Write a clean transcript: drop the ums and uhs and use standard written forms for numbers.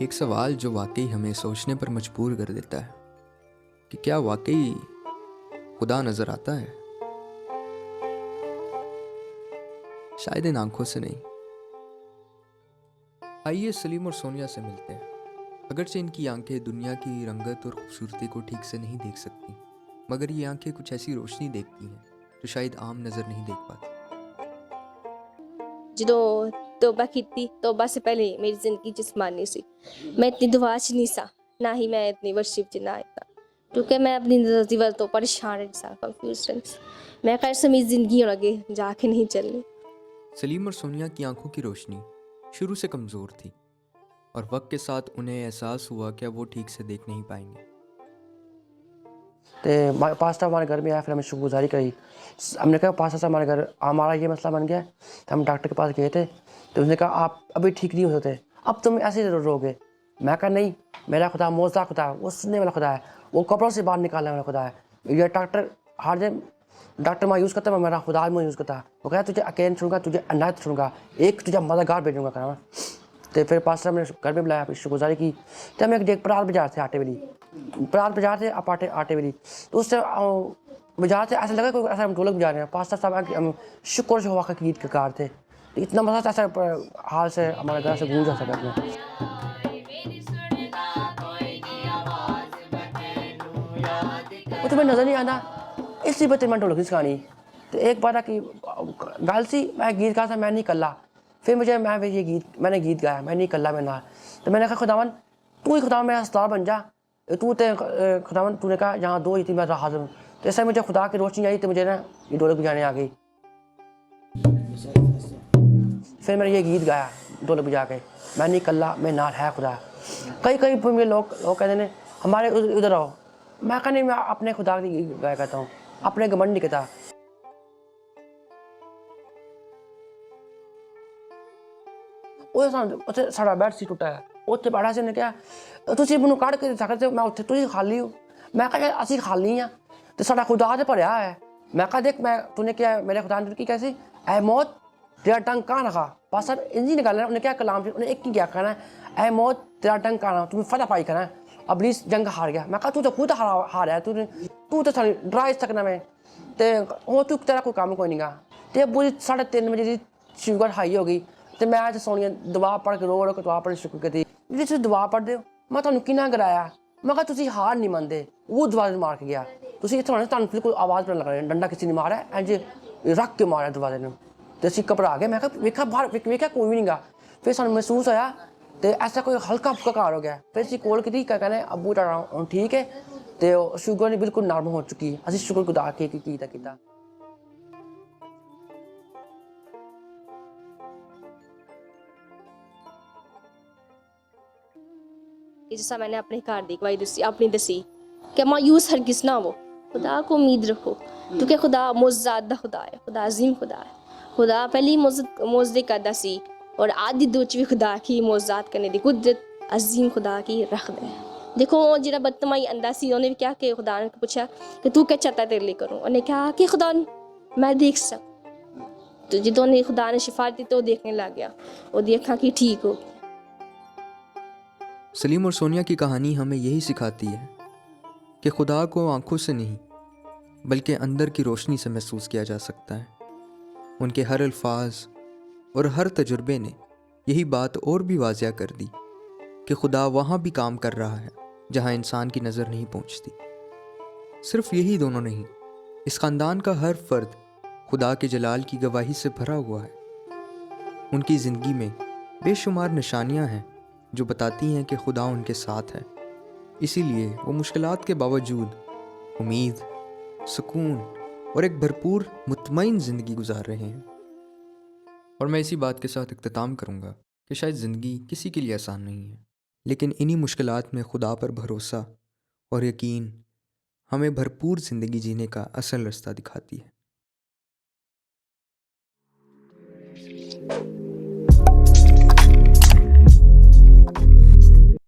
एक सवाल जो वाकई हमें सोचने पर मजबूर कर देता है कि क्या वाकई खुदा नजर आता है? शायद इन आंखों से नहीं। आइए सलीम और सोनिया से मिलते हैं। अगरचे इनकी आंखें दुनिया की रंगत और खूबसूरती को ठीक से नहीं देख सकती, मगर ये आंखें कुछ ऐसी रोशनी देखती हैं जो शायद आम नजर नहीं देख पाती। ਜਦੋਂ तौबा ਕੀਤੀ तौबा से पहले मेरी ज़िंदगी जिस्मानी सी। मैं इतनी दुआ च नहीं सा, ना ही मैं इतनी वर्शिप च ना इतना, क्योंकि मैं अपनी ज़िंदगी वाल तो परेशान सा, कंफ्यूज मैं खैर से मेरी ज़िंदगी और आगे जाके नहीं चलनी। सलीम और सोनिया की आंखों की रोशनी शुरू से कमज़ोर थी और वक्त के साथ उन्हें एहसास हुआ कि अब वो ठीक से देख नहीं पाएंगे। तो पास्ता हमारे घर में आया, फिर हमने शुक्रगुजारी करी। हमने कहा पास्ता से हमारे घर हमारा ये मसला बन गया। तो हम डॉक्टर के पास गए थे, तो उसने कहा आप अभी ठीक नहीं हो सकते, अब तुम ऐसे ही रहोगे। मैं कहा नहीं, मेरा खुदा मौजूदा खुदा है, वो सुनने वाला खुदा है, वो कब्रों से बाहर निकालने वाला खुदा है। ये डॉक्टर हर दिन डॉक्टर मायूस करता है, मेरा खुदा मायूस करता है। वो कहता तुझे अकेले छोड़ूंगा, तुझे अनायत छोड़ूंगा, एक तुझे मददगार भेजूंगा कहना। तो फिर पास्टर हमने घर में बुलाया, फिर शुक्रगुजारी की। तो हम एक पराल बाजार थे, आटे वाली पराल बाजार थे, आप आटे वाली। तो उससे बाजार से ऐसा लगा कोई ऐसा हम ढोलक बजा रहे हैं। पास्टर साहब हम शुक्र जो हुआ का गीत कार थे, तो इतना मजा ऐसा हाल से हमारे घर से गूंज आ सका अपने। वो तुम्हें नजर नहीं आता, इसलिए बच्चे मैं ढोलक सिखानी। तो एक बार की गल सी, मैं गीत गा था, मैं नहीं कल्ला। फिर मैंने गीत गाया, मैं नहीं कल्ला मैं ना। तो मैंने कहा खुदावन तू ही खुदावन मेरा सरदार बन जा, तू ते खुदावन तूने कहा यहाँ दो ही थी, मैं हाजिर हूँ। तो ऐसा मुझे खुदा की रोशनी आई, तो मुझे ना ये ढोलक बजाने आ गई। फिर मैंने ये गीत गाया ढोलक बजा के, मैं नहीं कल्ला मैं नाल है खुदा। कई मुझे लोग कहते हैं हमारे उधर आओ। मैं कहा नहीं, मैं अपने खुदा की गाया करता हूँ, अपने घमंड नहीं कहता। ਉੱਥੇ ਸਾਡਾ ਬੈੱਡ ਸੀ ਟੁੱਟਾ ਹੈ, ਉੱਥੇ ਬੈਠਾ ਸੀ। ਉਹਨੇ ਕਿਹਾ ਤੁਸੀਂ ਮੈਨੂੰ ਕੱਢ ਕੇ ਸਕਦੇ ਹੋ, ਮੈਂ ਉੱਥੇ ਤੁਸੀਂ ਖਾਲੀ ਹੋ। ਮੈਂ ਕਿਹਾ ਅਸੀਂ ਖਾਲੀ ਹਾਂ ਤੇ ਸਾਡਾ ਖੁਦਾ ਤੇ ਭਰਿਆ ਹੈ। ਮੈਂ ਕਿਹਾ ਦੇਖ ਮੈਂ ਤੂਨੇ ਕਿਹਾ ਮੇਰੇ खुदा ने ਕੀ ਕਿਹਾ ਸੀ, ऐ मौत तेरा डंक कहाँ रखा। पास सर इंजी निकालना, उन्हें क्या कलाम से उन्हें एक ही क्या कहना है, ऐ मौत तेरा डंक कहाँ रखा, तुम्हें फतह पाई करना है, अबलीस जंग हार गया। मैं कहा तू तो खुद हारा है, तू तो सारी डरा सकना मैं ते वो तू तेरा कोई काम कोई नहीं गा। ते पूरी 3:30 बजे की शुगर हाई हो गई। तो मैं आज सोनिया दुआ पढ़ के रो के दुआ पढ़ शुक्र करती जी तुम दुआ पढ़ते हो। मैं ਤੁਹਾਨੂੰ ਕਿੰਨਾ ਕਰਾਇਆ, मैं कहा ਤੁਸੀਂ हार नहीं मानते। वो दरवाजे मार के गया, ਤੁਸੀਂ ਇੱਥੇ ਹੋਣੇ ਤੁਹਾਨੂੰ बिल्कुल आवाज़ पर लग रहा है, डंडा किसी ने मारा इंज रख के मारा दरवाजे ने। तो ਅਸੀਂ घबरा गए। मैं कहा वेखा बाहर वेखा कोई भी नहीं गा। फिर सानू महसूस होया तो ऐसा कोई हल्का फुल्का कार हो गया। फिर ਅਸੀਂ कोल की कहने अबू तेरा ठीक है, तो शुगर ने बिल्कुल नॉर्मल हो चुकी है। ਅਸੀਂ शुक्र खुदा के कीता। जैसा मैंने अपने घर की गवाही दसी अपनी दसी कि मायूस हरगिज़ ना हो, खुदा को उम्मीद रखो, क्योंकि खुदा मौजूद दा खुदा है, खुदा अजीम खुदा है। खुदा पहली मौजूदे करदा सी और आदि दोच भी खुदा की मौजूद करने की कुदरत अजीम खुदा की रख दे। देखो जो बदतमाई अंदा सी, उन्हें भी क्या कि खुदा ने पूछा कि तू क्या चाहता तेरे लिए करूँ। उन्हें कहा कि खुदा मैं देख सक। तो जो खुदा ने शिफा दी तो देखने लग गया, वो देखा कि ठीक हो। सलीम और सोनिया की कहानी हमें यही सिखाती है कि खुदा को आंखों से नहीं बल्कि अंदर की रोशनी से महसूस किया जा सकता है। उनके हर अल्फाज और हर तजुर्बे ने यही बात और भी वाज़िया कर दी कि खुदा वहाँ भी काम कर रहा है जहाँ इंसान की नज़र नहीं पहुँचती। सिर्फ यही दोनों नहीं, इस ख़ानदान का हर फर्द खुदा के जलाल की गवाही से भरा हुआ है। उनकी ज़िंदगी में बेशुमार निशानियाँ हैं जो बताती हैं कि खुदा उनके साथ है। इसीलिए वो मुश्किलात के बावजूद उम्मीद, सुकून और एक भरपूर मुतमईन ज़िंदगी गुजार रहे हैं। और मैं इसी बात के साथ इख्तिताम करूँगा कि शायद ज़िंदगी किसी के लिए आसान नहीं है, लेकिन इन्हीं मुश्किलात में खुदा पर भरोसा और यकीन हमें भरपूर ज़िंदगी जीने का असल रास्ता दिखाती है।